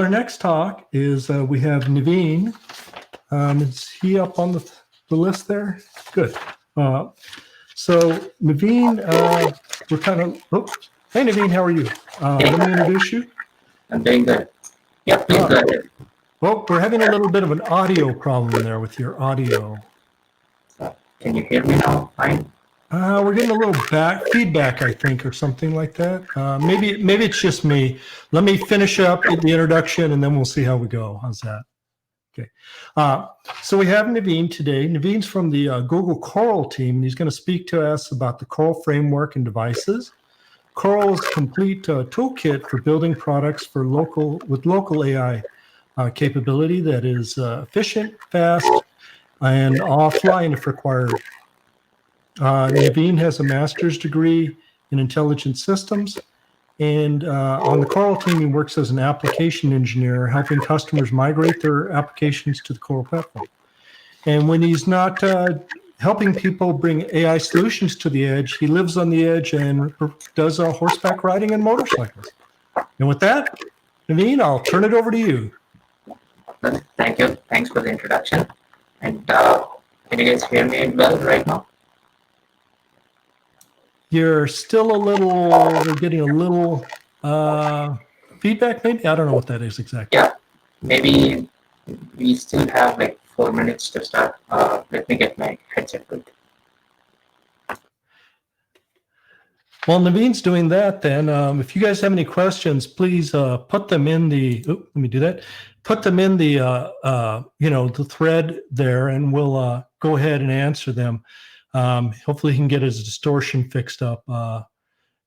Our next talk is we have Naveen. Is he up on the list there? Good. So Naveen, we're kind of, hey Naveen, how are you? Let me introduce you. I'm doing good. Yeah, please go ahead. Well, we're having a little bit of an audio problem there with your audio. Can you hear me now? Fine. We're getting a little feedback, I think, or something like that. Maybe it's just me. Let me finish up the introduction, and then we'll see how we go. How's that? Okay. So we have Naveen today. Naveen's from the Google Coral team, and he's going to speak to us about the Coral framework and devices. Coral is a complete toolkit for building products for local AI capability that is efficient, fast, and offline if required. Naveen has a master's degree in intelligent systems, and on the Coral team, he works as an application engineer, helping customers migrate their applications to the Coral platform. And when he's not helping people bring AI solutions to the edge, he lives on the edge and does horseback riding and motorcycles. And with that, Naveen, I'll turn it over to you. Thank you. Thanks for the introduction. And can you guys hear me well right now? You're still we're getting a little feedback maybe? I don't know what that is exactly. Yeah, maybe we still have like 4 minutes to start. Let me get my headset good. Well, Naveen's doing that then. If you guys have any questions, please put them in the, let me do that. Put them in the, the thread there, and we'll go ahead and answer them. Hopefully he can get his distortion fixed up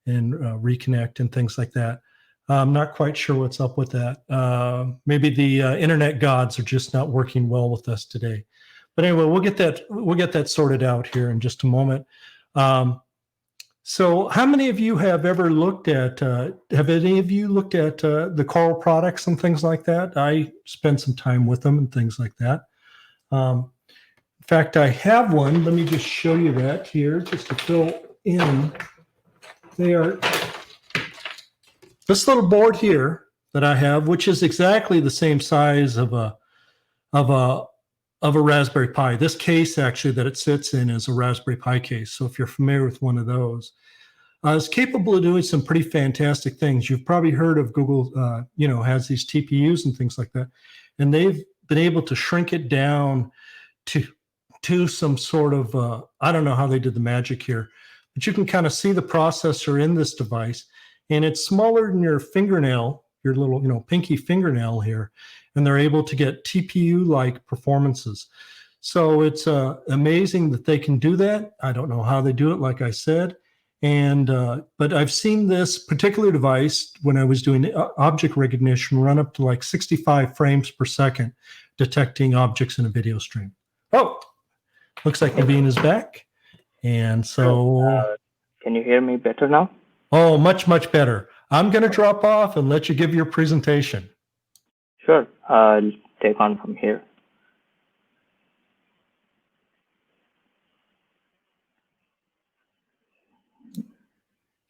and reconnect and things like that. I'm not quite sure what's up with that. Maybe the internet gods are just not working well with us today. But anyway, we'll get that sorted out here in just a moment. So how many of you have ever looked at, have any of you looked at the Coral products and things like that? I spent some time with them and things like that. In fact, I have one. Let me just show you that here, just to fill in. They are this little board here that I have, which is exactly the same size of a Raspberry Pi. This case actually that it sits in is a Raspberry Pi case. So if you're familiar with one of those, it's capable of doing some pretty fantastic things. You've probably heard of Google, has these TPUs and things like that, and they've been able to shrink it down to some sort of, I don't know how they did the magic here, but you can kind of see the processor in this device, and it's smaller than your fingernail, your little, pinky fingernail here, and they're able to get TPU-like performances. So it's amazing that they can do that. I don't know how they do it, like I said, and but I've seen this particular device when I was doing object recognition run up to like 65 frames per second, detecting objects in a video stream. Oh, looks like Naveen is back. And so... can you hear me better now? Oh, much, much better. I'm going to drop off and let you give your presentation. Sure. I'll take on from here.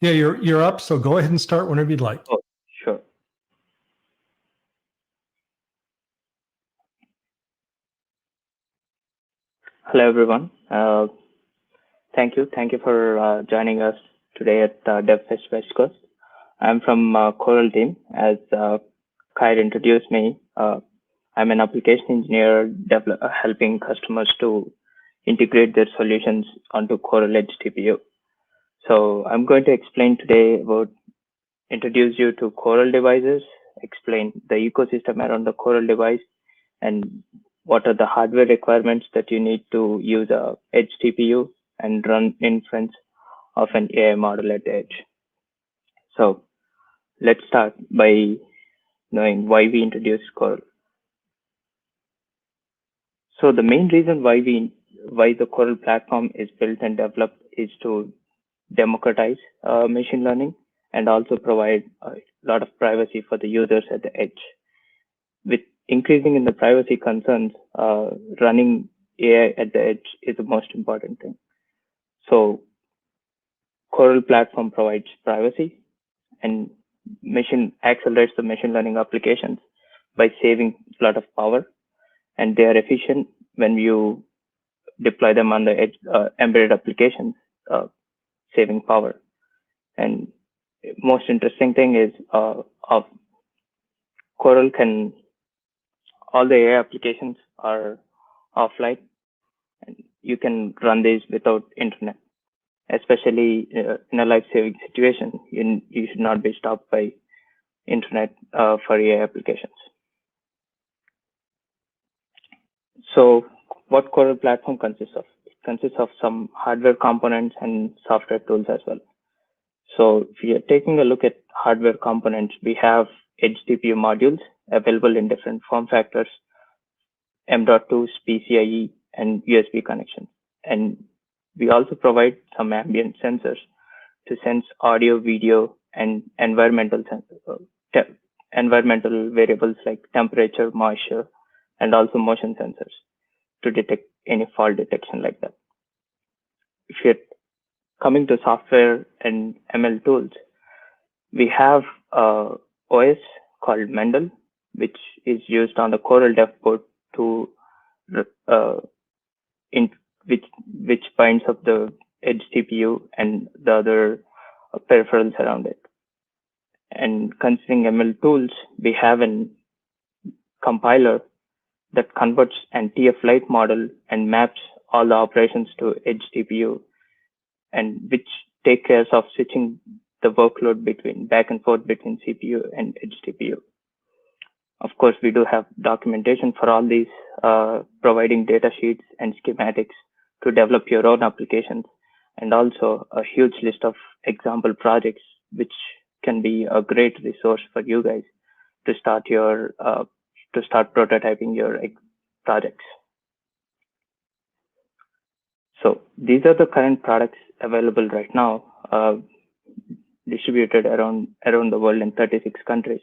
Yeah, you're up, so go ahead and start whenever you'd like. Oh, sure. Hello, everyone. Thank you for joining us today at DevFest West Coast. I'm from Coral team. As Kyle introduced me, I'm an application engineer helping customers to integrate their solutions onto Coral Edge TPU. So I'm going to explain today introduce you to Coral devices, explain the ecosystem around the Coral device, and what are the hardware requirements that you need to use a edge TPU and run inference of an AI model at the edge. So let's start by knowing why we introduced Coral. So the main reason why the Coral platform is built and developed is to democratize machine learning and also provide a lot of privacy for the users at the edge. With increasing in the privacy concerns, running AI at the edge is the most important thing. So Coral platform provides privacy and accelerates the machine learning applications by saving a lot of power, and they are efficient when you deploy them on the edge, embedded applications, saving power. And most interesting thing is of Coral can, all the AI applications are offline, and you can run these without internet. Especially in a life-saving situation, you should not be stopped by internet for AI applications. So what Coral platform consists of? It consists of some hardware components and software tools as well. So if you're taking a look at hardware components, we have Hdpu modules available in different form factors, M.2, PCIe, and USB connections. And we also provide some ambient sensors to sense audio, video, and environmental variables like temperature, moisture, and also motion sensors to detect any fault detection like that. If you're coming to software and ML tools, we have OS called Mendel, which is used on the Coral Devport to which binds up the Hdpu and the other peripherals around it. And considering ML tools, we have a compiler that converts an TF Lite model and maps all the operations to Hdpu, and which take care of switching the workload between back and forth between CPU and Hdpu. Of course, we do have documentation for all these, providing data sheets and schematics to develop your own applications, and also a huge list of example projects, which can be a great resource for you guys to start your prototyping your projects. So these are the current products available right now, distributed around the world in 36 countries.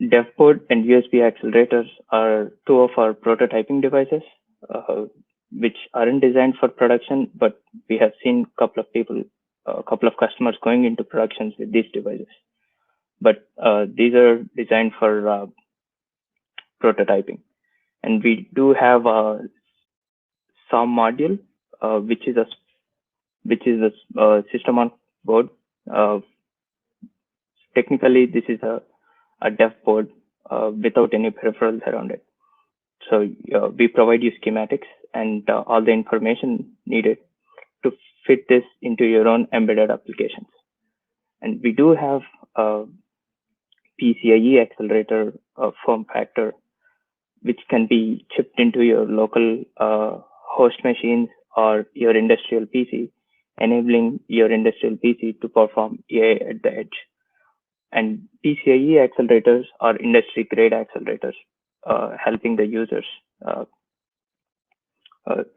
Devport and USB accelerators are two of our prototyping devices, which aren't designed for production, but we have seen a couple of customers going into productions with these devices. But these are designed for prototyping. And we do have a SOM module, which is a system on board. Technically, this is a dev board without any peripherals around it. So we provide you schematics and all the information needed to fit this into your own embedded applications. And we do have a PCIe accelerator form factor, which can be chipped into your local host machines or your industrial PC, enabling your industrial PC to perform AI at the edge. And PCIe accelerators are industry-grade accelerators, helping the users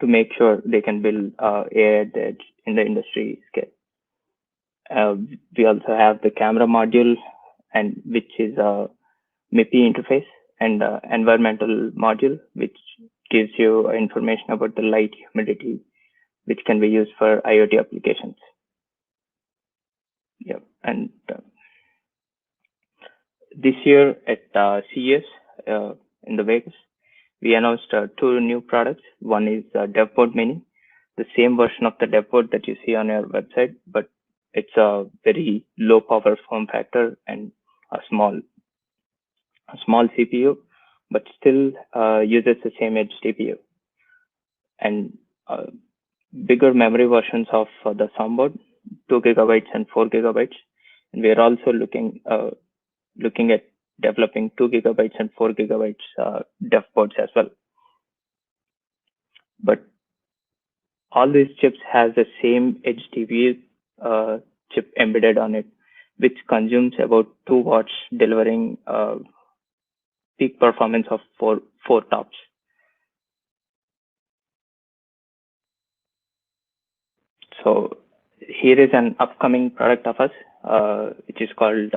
to make sure they can build AI at the edge in the industry scale. We also have the camera module, and which is a MIPI interface, and environmental module, which gives you information about the light, humidity, which can be used for IoT applications. Yeah, and this year at CES in the Vegas, we announced two new products. One is Devport Mini, the same version of the Devport that you see on your website, but it's a very low power form factor and a small CPU, but still uses the same Hdpu. And bigger memory versions of the SOM board, 2 GB and 4 GB. And we are also looking at developing 2 GB and 4 GB dev boards as well. But all these chips has the same Hdpu chip embedded on it, which consumes about 2 watts, delivering peak performance of 4 TOPS. So here is an upcoming product of us, which is called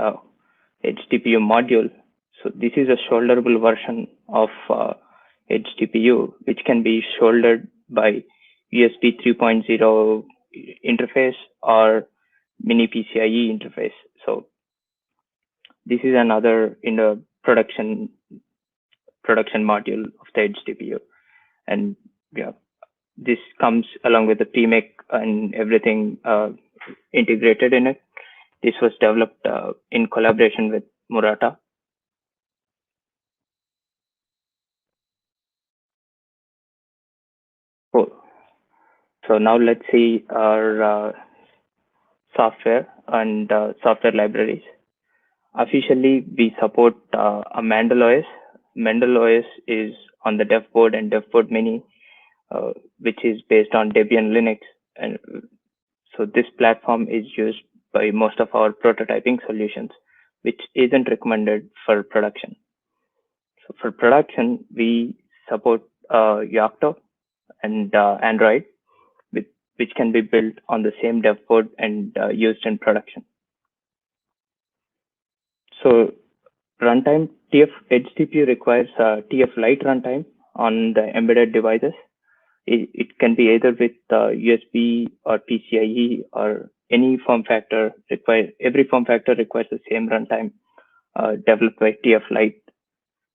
Hdpu Module. So this is a shoulderable version of Hdpu, which can be shouldered by USB 3.0 interface or mini PCIe interface. So this is another in the production module of the Hdpu. And yeah, this comes along with the PMake and everything integrated in it. This was developed in collaboration with Murata. Cool. So now let's see our software and software libraries. Officially, we support a Mandel OS. Mandel OS is on the Devport and Devport Mini, which is based on Debian Linux. And so this platform is used by most of our prototyping solutions, which isn't recommended for production. So for production, we support Yocto and Android, which can be built on the same Devport and used in production. So runtime, Hdpu requires TF Lite runtime on the embedded devices. It can be either with USB or PCIe or any form factor. Every form factor requires the same runtime developed by TF Lite.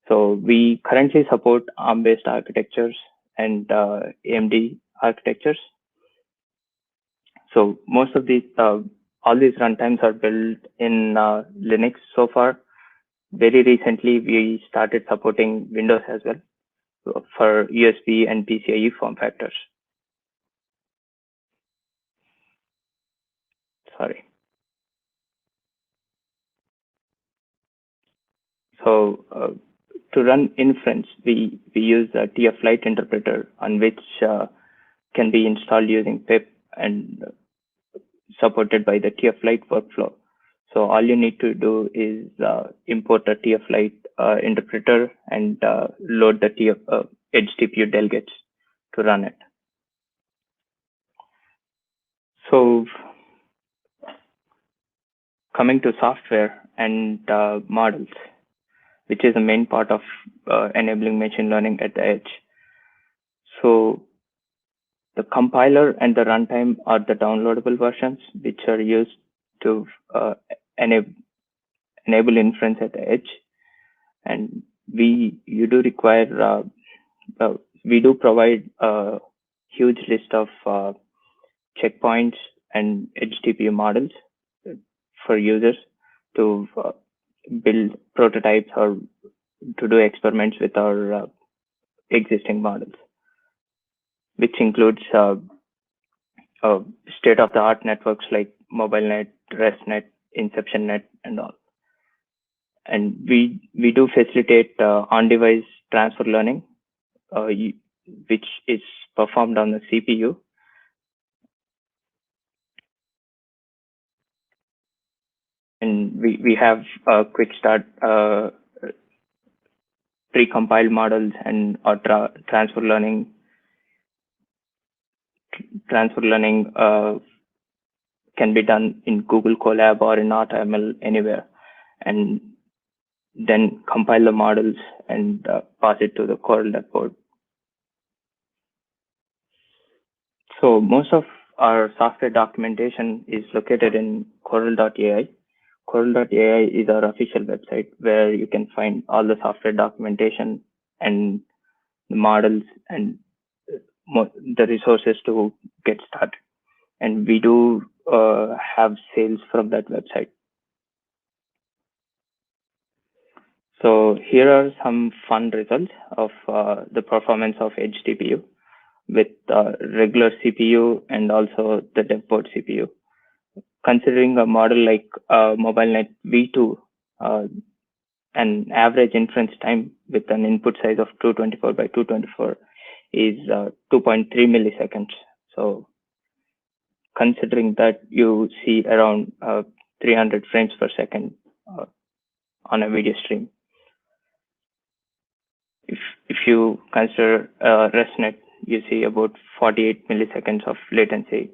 So we currently support ARM-based architectures and AMD architectures. So most of these, all these runtimes are built in Linux so far. Very recently, we started supporting Windows as well for USB and PCIe form factors. Sorry. So to run inference, we use a TF Lite interpreter on which can be installed using pip and supported by the TF Lite workflow. So all you need to do is import a TF Lite interpreter and load the Hdpu delegates to run it. So coming to software and models, which is the main part of enabling machine learning at the edge. So the compiler and the runtime are the downloadable versions, which are used to enable inference at the edge. And we do provide a huge list of checkpoints and Hdpu models for users to build prototypes or to do experiments with our existing models, which includes state-of-the-art networks like MobileNet, ResNet, InceptionNet, and all. And we do facilitate on-device transfer learning, which is performed on the CPU. And we have a quick start pre-compiled models and or transfer learning. Transfer learning can be done in Google Colab or in AutoML anywhere, and then compile the models and pass it to the Coral Devport. So most of our software documentation is located in Coral.ai. Coral.ai is our official website where you can find all the software documentation and the models and the resources to get started. And we do have sales from that website. So here are some fun results of the performance of Hdpu with regular CPU and also the Devport CPU. Considering a model like MobileNet V2, an average inference time with an input size of 224 by 224 is 2.3 milliseconds. So considering that you see around 300 frames per second on a video stream. If you consider ResNet, you see about 48 milliseconds of latency.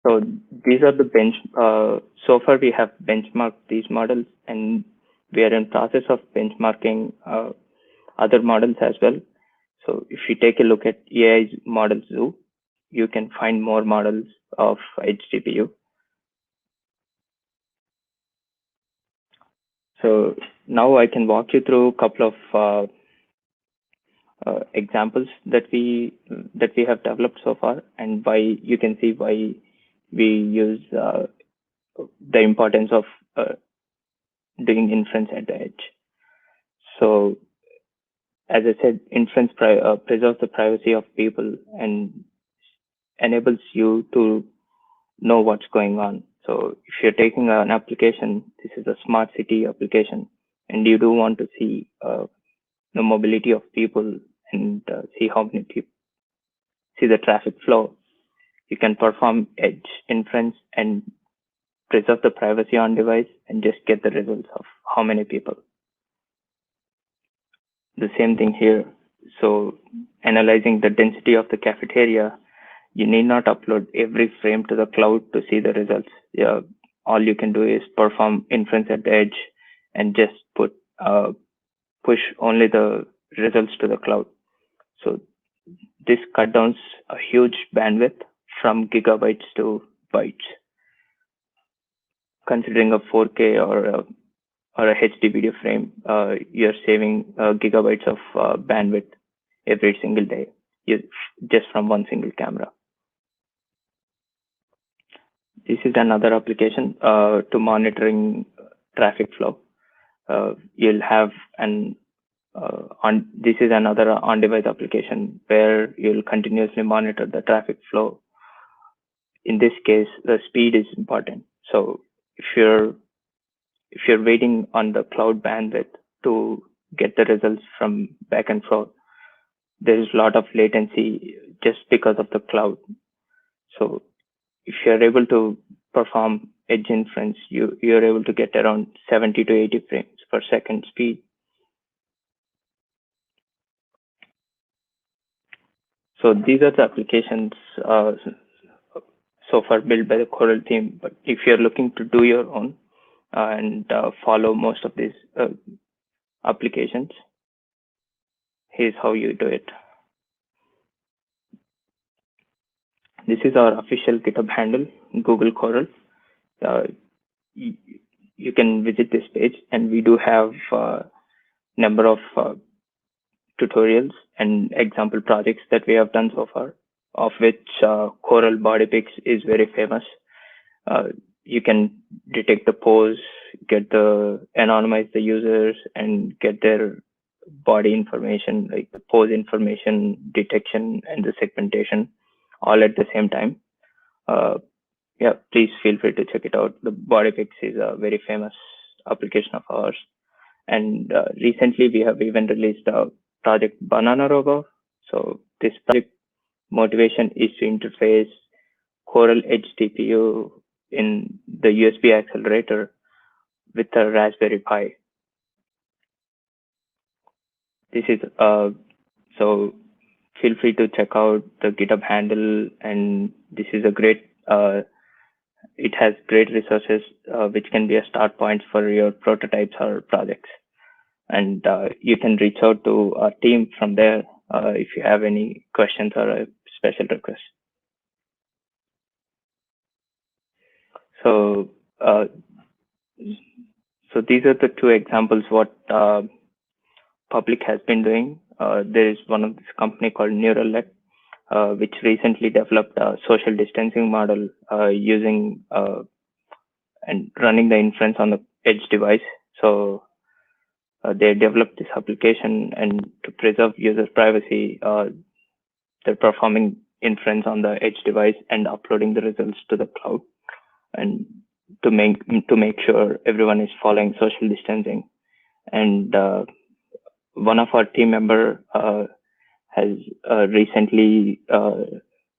So these are the so far we have benchmarked these models, and we are in process of benchmarking other models as well. So if you take a look at AI's model Zoo, you can find more models of Hdpu. So now I can walk you through a couple of examples that we have developed so far, and why you can see why we use the importance of doing inference at the edge. So as I said, inference preserves the privacy of people and enables you to know what's going on. So if you're taking an application, this is a smart city application, and you do want to see the mobility of people and see how many people, see the traffic flow, you can perform edge inference and preserve the privacy on device and just get the results of how many people. The same thing here. So analyzing the density of the cafeteria, you need not upload every frame to the cloud to see the results. Yeah, all you can do is perform inference at the edge and just push only the results to the cloud. So this cut down a huge bandwidth from gigabytes to bytes. Considering a 4K or a HD video frame, you're saving gigabytes of bandwidth every single day, just from one single camera. This is another application to monitoring traffic flow. You'll have this is another on-device application where you'll continuously monitor the traffic flow. In this case, the speed is important. So if you're waiting on the cloud bandwidth to get the results from back and forth, there's a lot of latency just because of the cloud. So if you're able to perform edge inference, you're able to get around 70 to 80 frames per second speed. So these are the applications so far built by the Coral team. But if you're looking to do your own and follow most of these applications, here's how you do it. This is our official GitHub handle, Google Coral. You can visit this page, and we do have a number of tutorials and example projects that we have done so far, of which Coral Body Pics is very famous. You can detect the pose, anonymize the users, and get their body information, like the pose information, detection, and the segmentation, all at the same time. Yeah, please feel free to check it out. The Body Pics is a very famous application of ours. And recently we have even released a project Banana Robo. So this project motivation is to interface Coral Hdpu in the USB accelerator with a Raspberry Pi. This is so feel free to check out the GitHub handle, and this is a great it has great resources which can be a start point for your prototypes or projects. And you can reach out to our team from there if you have any questions or a special request. So these are the two examples what public has been doing. There is one of this company called Neuralnet, which recently developed a social distancing model using and running the inference on the edge device. So they developed this application, and to preserve user privacy, they're performing inference on the edge device and uploading the results to the cloud, and to make sure everyone is following social distancing. And one of our team member has recently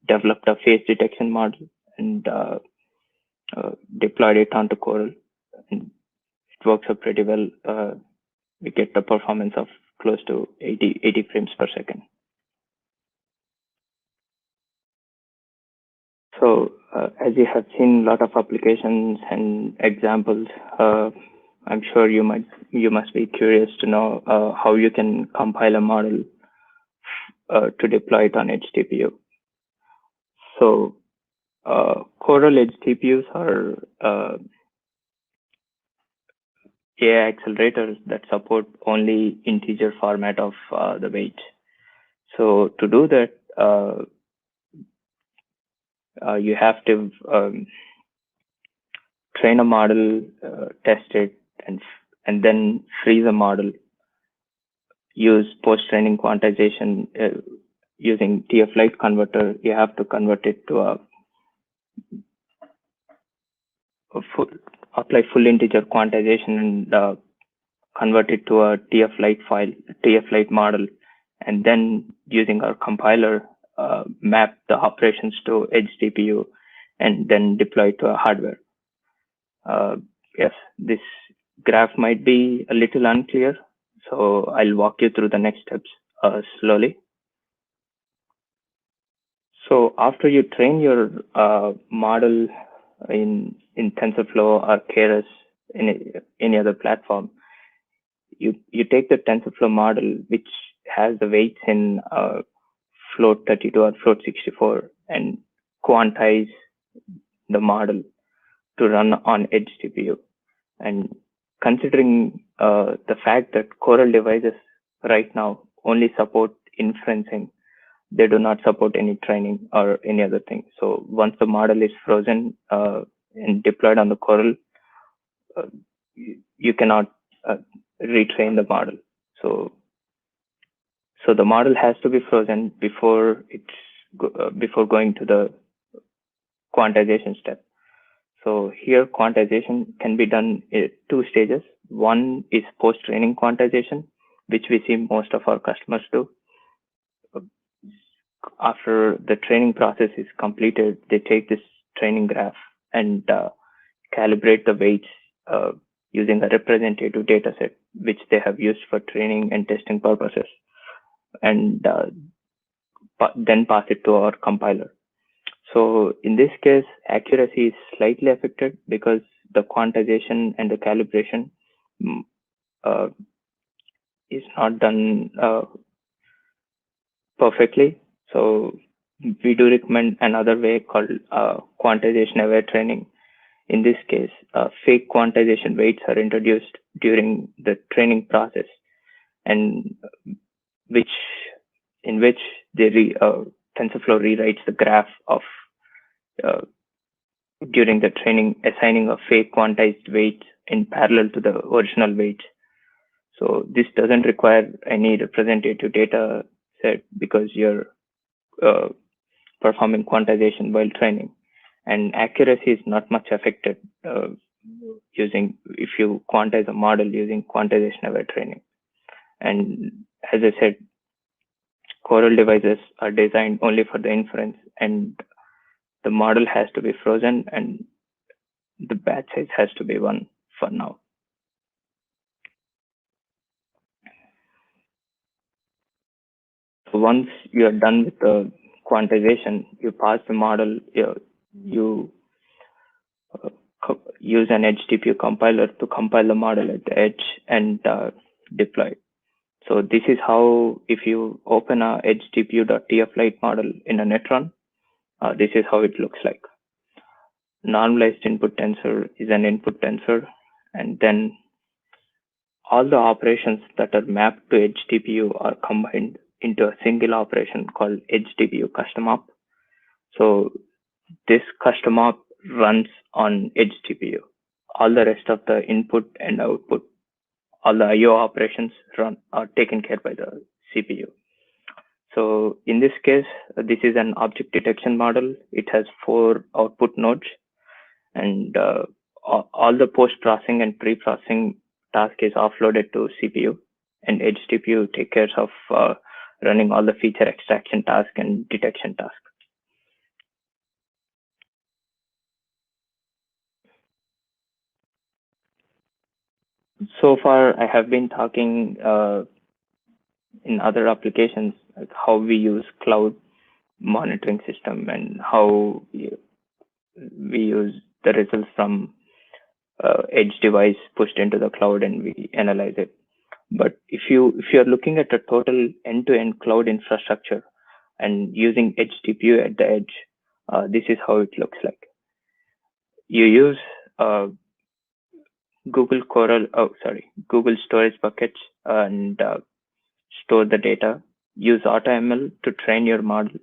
developed a face detection model and deployed it onto Coral, and it works out pretty well. We get the performance of close to 80 frames per second. So as you have seen a lot of applications and examples, I'm sure you must be curious to know how you can compile a model to deploy it on Hdpu. So Coral Edge TPUs are AI accelerators that support only integer format of the weight. So to do that, you have to train a model, test it, and then freeze a model. Use post-training quantization using TF-Lite converter. You have to convert it to apply full integer quantization and convert it to a TF-Lite file, TF-Lite model, and then using our compiler, map the operations to Hdpu, and then deploy to a hardware. Yes, this graph might be a little unclear, so I'll walk you through the next steps slowly. So after you train your model in TensorFlow or Keras, in any other platform, you take the TensorFlow model, which has the weights in float 32 or float 64, and quantize the model to run on Hdpu. And considering the fact that Coral devices right now only support inferencing, they do not support any training or any other thing. So once the model is frozen and deployed on the Coral, you cannot retrain the model. So the model has to be frozen before before going to the quantization step. So here quantization can be done in 2 stages. One is post-training quantization, which we see most of our customers do. After the training process is completed, they take this training graph and calibrate the weights using a representative data set, which they have used for training and testing purposes, and then pass it to our compiler. So in this case, accuracy is slightly affected because the quantization and the calibration is not done perfectly. So we do recommend another way called quantization aware training. In this case, fake quantization weights are introduced during the training process, and in which TensorFlow rewrites the graph of during the training, assigning a fake quantized weight in parallel to the original weight. So this doesn't require any representative data set because you're performing quantization while training, and accuracy is not much affected if you quantize a model using quantization aware training. And as I said, Coral devices are designed only for the inference, and the model has to be frozen and the batch size has to be 1 for now. So once you are done with the quantization, you pass the model, you use an Hdpu compiler to compile the model at the edge and deploy. So this is how, if you open a hdpu.tflite model in a Netron, this is how it looks like. Normalized input tensor is an input tensor, and then all the operations that are mapped to Hdpu are combined into a single operation called Hdpu custom op. So this custom op runs on Hdpu. All the rest of the input and output, all the IO operations are taken care by the CPU. So in this case, this is an object detection model. It has 4 output nodes, and all the post-processing and pre-processing task is offloaded to CPU, and Hdpu take care of running all the feature extraction task and detection task. So far, I have been talking in other applications, like how we use cloud monitoring system and how we use the results from edge device pushed into the cloud and we analyze it. But if you're looking at a total end-to-end cloud infrastructure and using Hdpu at the edge, this is how it looks like. You use Google Storage buckets and store the data. Use AutoML to train your model.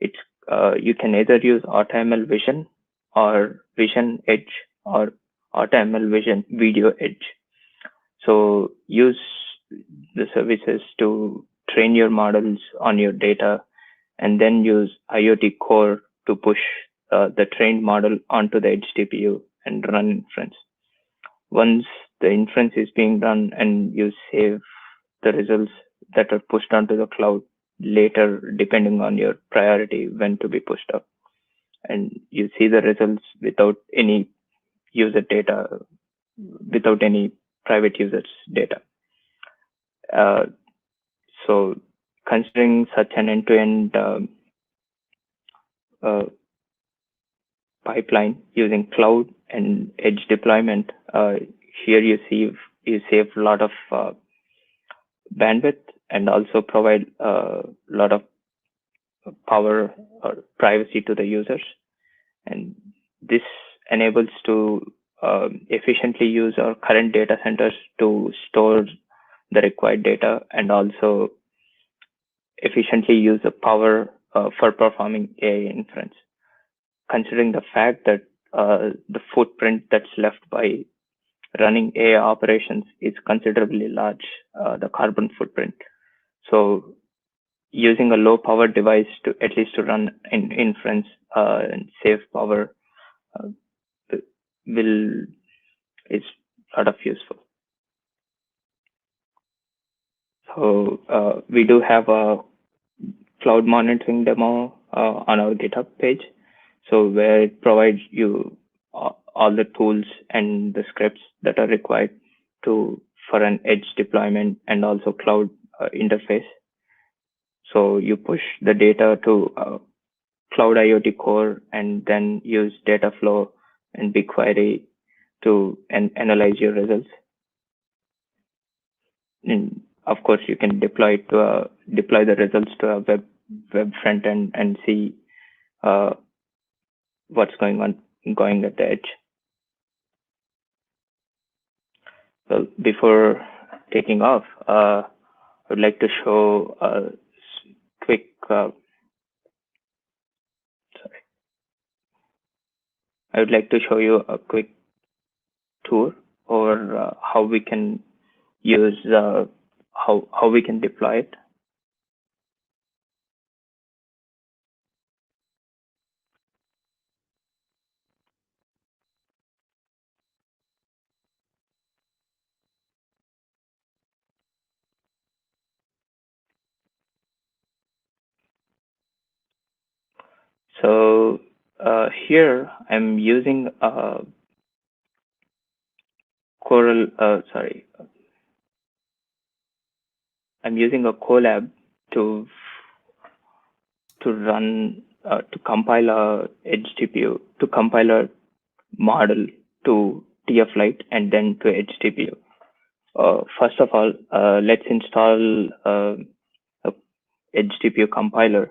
You can either use AutoML Vision or Vision Edge or AutoML Vision Video Edge. So use the services to train your models on your data, and then use IoT Core to push the trained model onto the Hdpu and run inference. Once the inference is being done and you save the results that are pushed onto the cloud later, depending on your priority when to be pushed up, and you see the results without any user data, without any private users data. So considering such an end-to-end pipeline using cloud and edge deployment, here you save a lot of bandwidth and also provide a lot of power or privacy to the users. And this enables to efficiently use our current data centers to store the required data, and also efficiently use the power for performing AI inference. Considering the fact that the footprint that's left by running AI operations is considerably large, the carbon footprint. So using a low power device to at least to run in inference and save power is a lot of useful. So we do have a cloud monitoring demo on our GitHub page. So where it provides you all the tools and the scripts that are required for an edge deployment and also cloud interface. So you push the data to Cloud IoT Core and then use Dataflow and BigQuery to analyze your results. And of course, you can deploy the results to a web front end and see what's going at the edge. So before taking off, I would like to show a quick I would like to show you a quick tour over how we can use how we can deploy it. So here I'm using I'm using a Colab to run to compile a Hdpu, to compile a model to TF-Lite and then to Hdpu. First of all, let's install a Hdpu compiler.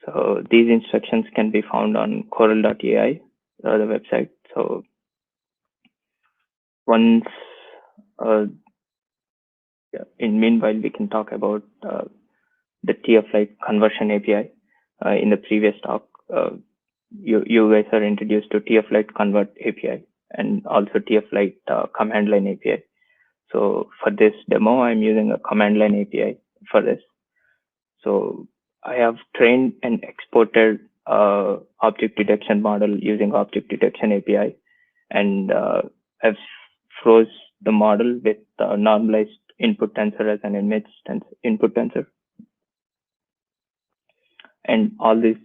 So these instructions can be found on coral.ai, the website. So once, in meanwhile, we can talk about the TF-Lite conversion API. In the previous talk, you guys are introduced to TF-Lite convert API and also TF-Lite command line API. So for this demo, I'm using a command line API for this. So I have trained and exported object detection model using object detection API, and I've froze the model with normalized input tensor as an image input tensor, and all these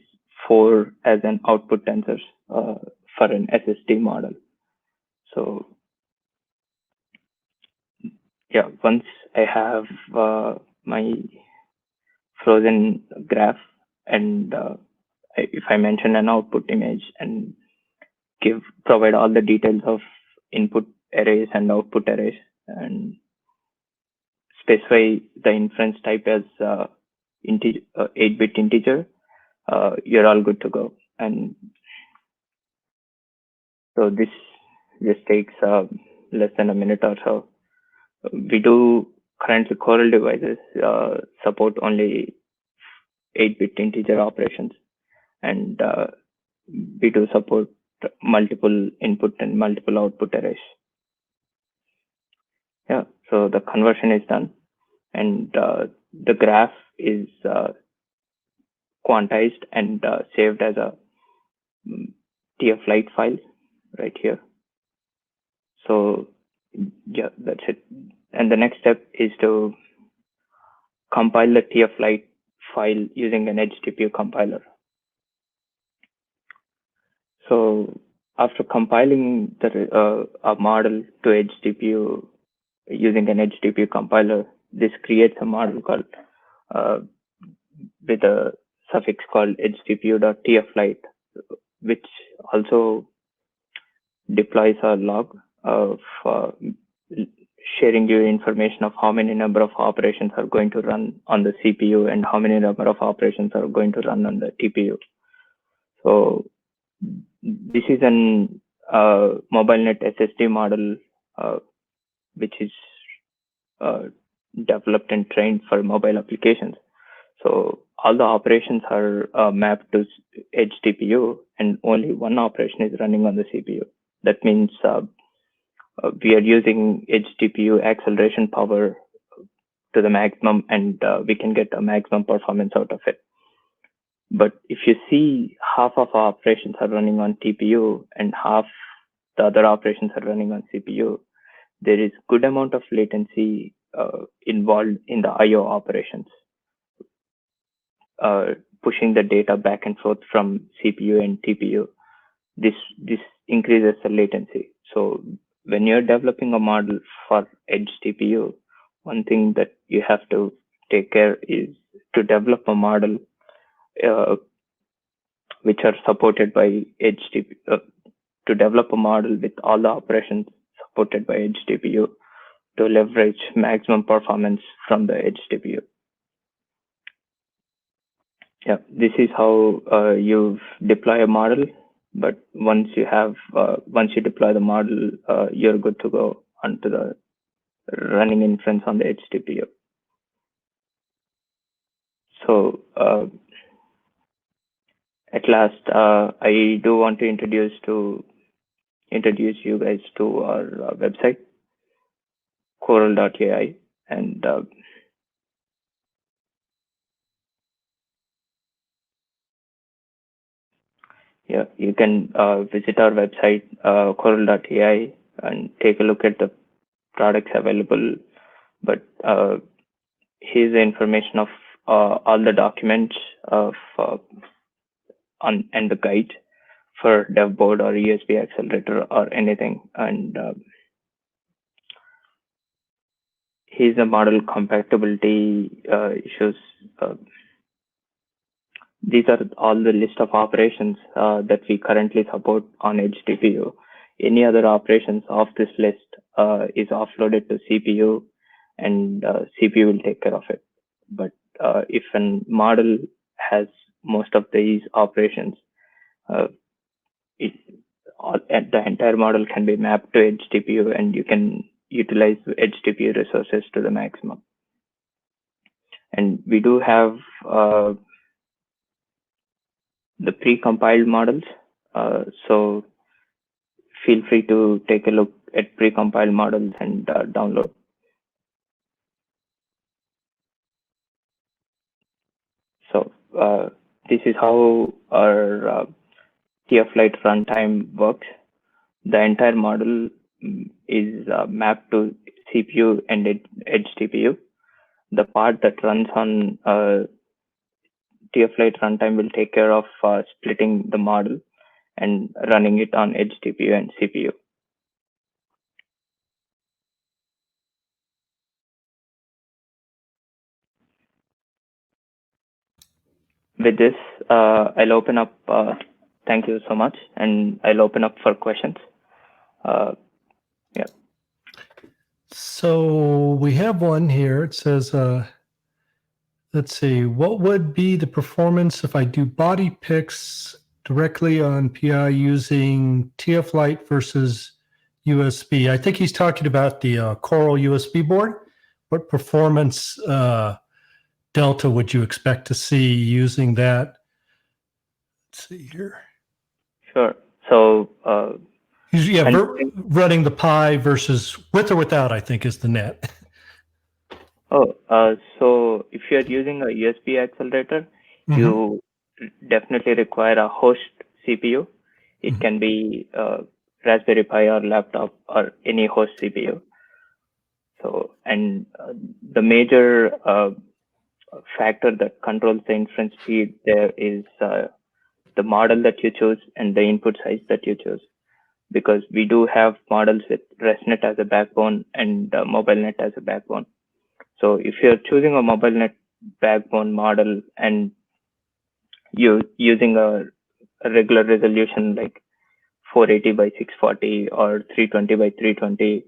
4 as an output tensors for an SSD model. So yeah, once I have my frozen graph, and if I mention an output image and provide all the details of input arrays and output arrays, and specify the inference type as 8-bit integer, you're all good to go. And so this just takes less than a minute or so. We do currently Coral devices support only 8-bit integer operations, and we do support multiple input and multiple output arrays. Yeah, so the conversion is done, and the graph is quantized and saved as a TF-Lite file right here. So yeah, that's it. And the next step is to compile the TF-Lite file using an Hdpu compiler. So after compiling a model to Hdpu using an Hdpu compiler, this creates a model called with a suffix called hdpu.tflite, which also deploys a log of sharing you information of how many number of operations are going to run on the CPU and how many number of operations are going to run on the TPU. So this is an MobileNet SSD model which is developed and trained for mobile applications. So all the operations are mapped to Hdpu, and only one operation is running on the CPU. That means we are using Hdpu acceleration power to the maximum, and we can get a maximum performance out of it. But if you see, half of our operations are running on TPU and half the other operations are running on CPU, there is good amount of latency involved in the IO operations, pushing the data back and forth from CPU and TPU. This increases the latency. So when you're developing a model for edge TPU, one thing that you have to take care is to develop a model which are supported by edge TPU, to develop a model with all the operations supported by edge TPU to leverage maximum performance from the edge TPU. Yeah, this is how you deploy a model. But once you deploy the model, you're good to go onto the running inference on the Hdpu. So at last, I do want to introduce you guys to our website, coral.ai, and yeah, you can visit our website, coral.ai, and take a look at the products available. But here's the information of all the documents of and the guide for Devport or USB accelerator or anything. And here's the model compatibility issues. These are all the list of operations that we currently support on Hdpu. Any other operations of this list is offloaded to CPU, and CPU will take care of it. But if a model has most of these operations, the entire model can be mapped to Hdpu, and you can utilize Hdpu resources to the maximum. And we do have the pre-compiled models, so feel free to take a look at pre-compiled models and download. So this is how our TF-Lite runtime works. The entire model is mapped to CPU and Hdpu. The part that runs on TF-Lite runtime will take care of splitting the model and running it on Hdpu and CPU. With this, I'll open up. Thank you so much, and I'll open up for questions. Yeah. So we have one here. It says, let's see, what would be the performance if I do body picks directly on PI using TF Lite versus USB. I think he's talking about the Coral USB board. What performance delta would you expect to see using that? Let's see here. Sure. So, running the Pi versus with or without, I think, is the net. So if you're using a USB accelerator, Mhm. you definitely require a host CPU. It Mhm. can be Raspberry Pi or laptop or any host CPU. So, and the major factor that controls the inference speed there is the model that you choose and the input size that you choose. Because we do have models with ResNet as a backbone and MobileNet as a backbone. So if you're choosing a MobileNet backbone model and you're using a regular resolution like 480 by 640 or 320 by 320,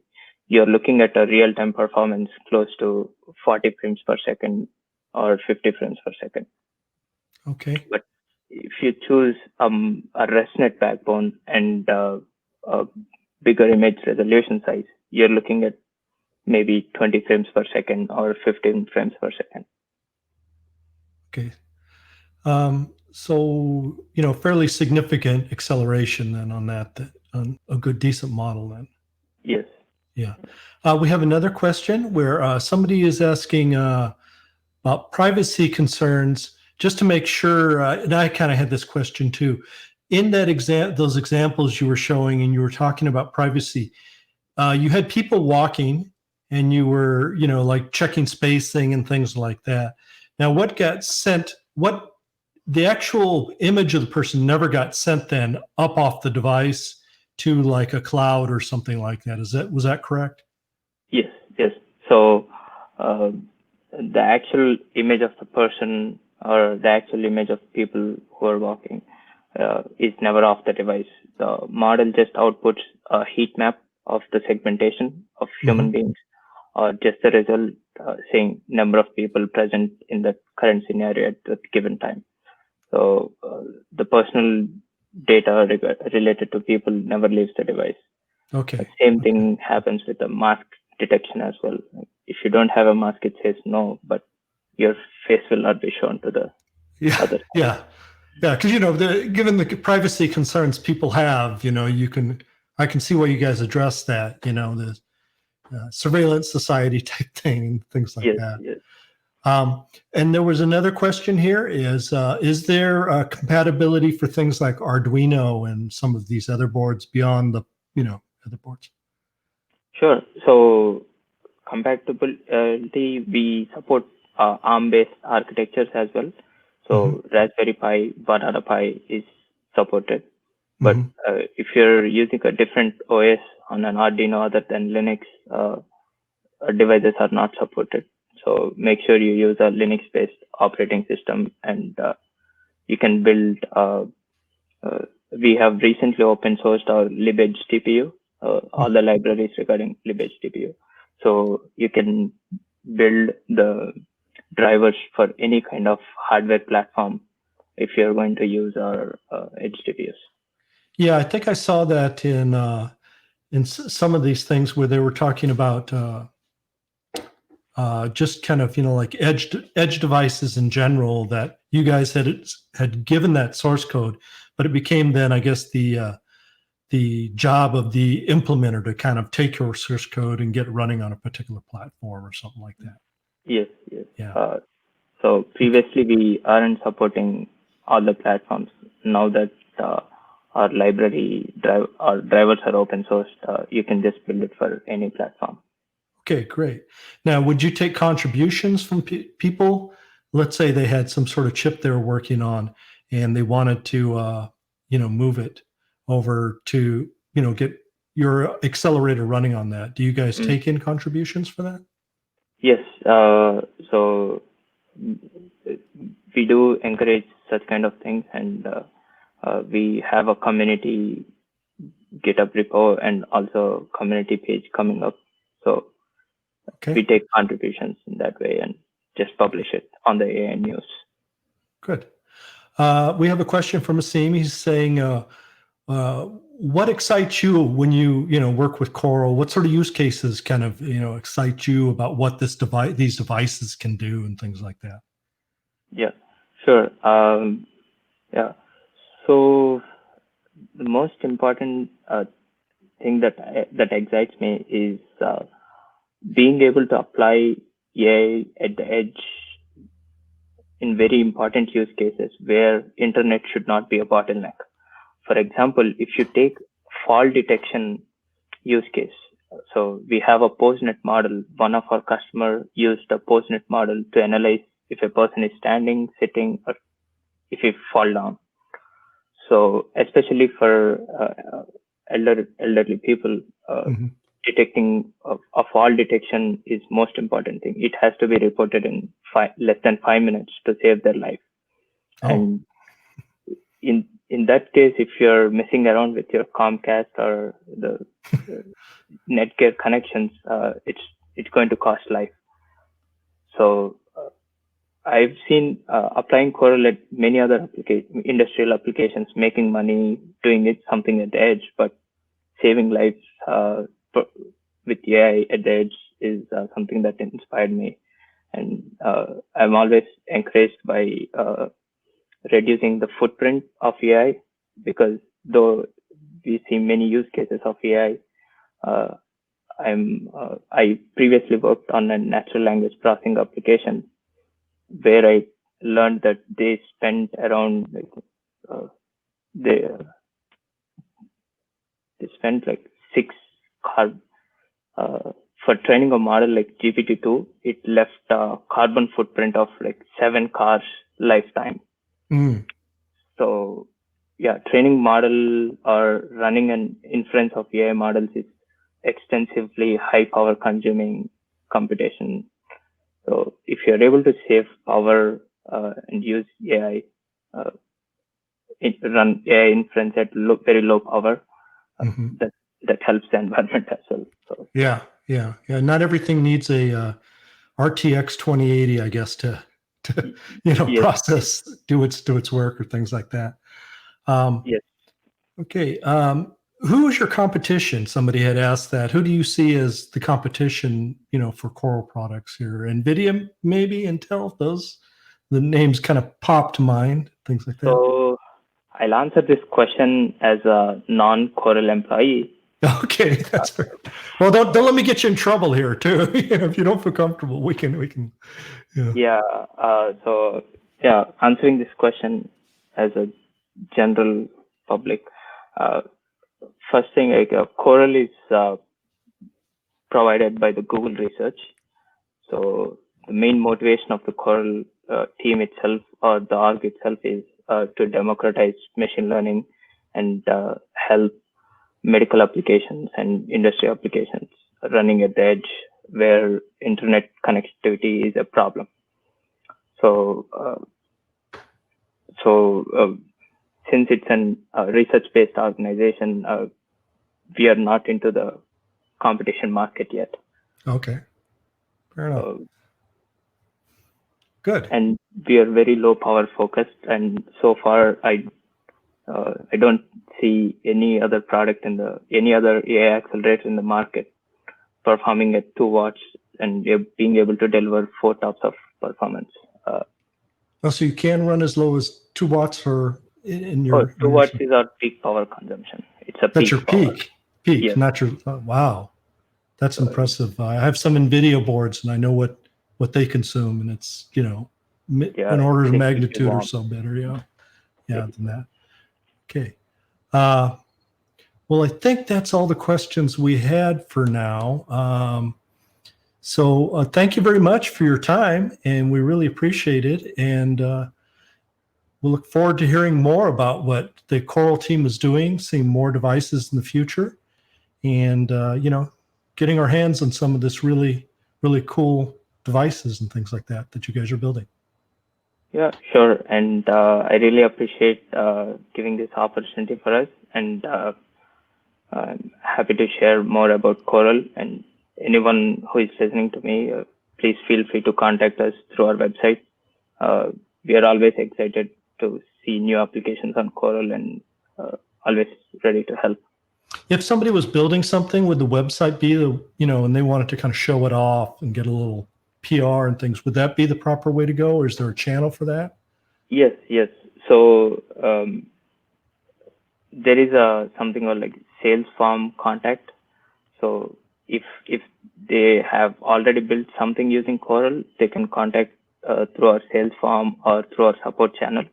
you're looking at a real-time performance close to 40 frames per second or 50 frames per second. Okay. But if you choose a ResNet backbone and a bigger image resolution size, you're looking at maybe 20 frames per second or 15 frames per second. Okay. So, fairly significant acceleration then on that on a good, decent model then. Yes. Yeah. We have another question where somebody is asking about privacy concerns, just to make sure, and I kind of had this question too. In that those examples you were showing and you were talking about privacy, you had people walking and you were, like checking spacing and things like that. Now, what got sent, the actual image of the person never got sent then up off the device to like a cloud or something like that. Was that correct? Yes. So the actual image of the person or the actual image of people who are walking is never off the device. The model just outputs a heat map of the segmentation of human beings, or just the result saying number of people present in the current scenario at the given time. So the personal data related to people never leaves the device. Okay. The same thing happens with the mask detection as well. If you don't have a mask, it says no, but your face will not be shown to the other. Yeah. Because given the privacy concerns people have, I can see why you guys address that. The surveillance society type thing and things like that. Yes. And there was another question here: is there compatibility for things like Arduino and some of these other boards beyond the other boards? Sure. So compatibility, we support ARM-based architectures as well. So Raspberry Pi, Banana Pi is supported. But if you're using a different OS on an Arduino other than Linux, devices are not supported. So make sure you use a Linux-based operating system, and you can build. We have recently open sourced our libHDPU, all the libraries regarding libHDPU. So you can build the drivers for any kind of hardware platform if you're going to use our HDPUs. Yeah, I think I saw that in some of these things where they were talking about just kind of like edge devices in general, that you guys had given that source code, but it became then, I guess, the job of the implementer to kind of take your source code and get it running on a particular platform or something like that. Yes. Yeah. So previously we aren't supporting all the platforms. Now that our our drivers are open source, you can just build it for any platform. Okay, great. Now, would you take contributions from people? Let's say they had some sort of chip they were working on and they wanted to, move it over to, get your accelerator running on that. Do you guys take in contributions for that? Yes. So we do encourage such kind of things, and we have a community GitHub repo and also community page coming up. So we take contributions in that way and just publish it on the AI News. Good. We have a question from Asim. He's saying, what excites you when you work with Coral? What sort of use cases kind of excite you about what these devices can do and things like that? Yeah, sure. Yeah. So the most important thing that excites me is being able to apply AI at the edge in very important use cases where internet should not be a bottleneck. For example, if you take fall detection use case, so we have a postnet model. One of our customer used a postnet model to analyze if a person is standing, sitting, or if he fall down. So especially for elderly people, detecting a fall detection is most important thing. It has to be reported in less than 5 minutes to save their life. Oh. And in that case, if you're messing around with your Comcast or the Netgear connections, it's going to cost life. So I've seen applying Coral at many other industrial applications, making money, doing it something at the edge, but saving lives with AI at the edge is something that inspired me. And I'm always encouraged by reducing the footprint of AI, because though we see many use cases of AI, I previously worked on a natural language processing application where I learned that they spent around they spent like 6 cars for training a model like GPT-2. It left a carbon footprint of like 7 cars lifetime. So yeah, training model or running an inference of AI models is extensively high power consuming computation. So if you're able to save power and use AI, run AI inference at very low power, that helps the environment as well. So yeah. Not everything needs a RTX 2080, I guess, to yes. process, do its work or things like that. Yes. Okay. Who is your competition? Somebody had asked that. Who do you see as the competition, for Coral products here? NVIDIA, maybe, Intel, the names kind of pop to mind, things like that. So I'll answer this question as a non-Coral employee. Okay, that's fair. Well, don't let me get you in trouble here too. If you don't feel comfortable, we can. Yeah. So answering this question as a general public. First thing, Coral is provided by the Google research. So the main motivation of the Coral team itself, or the org itself, is to democratize machine learning and help medical applications and industry applications running at the edge where internet connectivity is a problem. So since it's a research-based organization, we are not into the competition market yet. Okay, fair enough. Good. And we are very low power focused, and so far I don't see any other product any other AI accelerator in the market performing at 2 watts and being able to deliver 4 TOPS of performance. So you can run as low as 2 watts in your. 2 watts is our peak power consumption. It's a that's peak your power. peak, Yes. not your. Wow, that's impressive. I have some NVIDIA boards, and I know what they consume, and it's an order of magnitude or so better. Yeah, than that. Okay. Well, I think that's all the questions we had for now. So thank you very much for your time, and we really appreciate it. And we'll look forward to hearing more about what the Coral team is doing, seeing more devices in the future, and getting our hands on some of this really, really cool devices and things like that you guys are building. Yeah, sure. And I really appreciate giving this opportunity for us. And I'm happy to share more about Coral. And anyone who is listening to me, please feel free to contact us through our website. We are always excited to see new applications on Coral and always ready to help. If somebody was building something, would the website be and they wanted to kind of show it off and get a little PR and things, would that be the proper way to go, or is there a channel for that? Yes. So there is something called like sales form contact. So if they have already built something using Coral, they can contact through our sales form or through our support channel.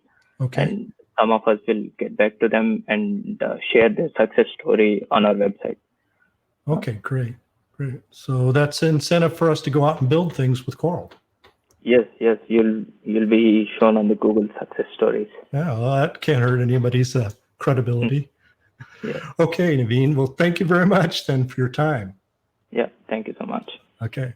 Okay. And some of us will get back to them and share their success story on our website. Okay, great. So that's an incentive for us to go out and build things with Coral. Yes, you'll be shown on the Google success stories. Yeah, well, that can't hurt anybody's credibility. Yeah. Okay, Naveen. Well, thank you very much then for your time. Yeah, thank you so much. Okay.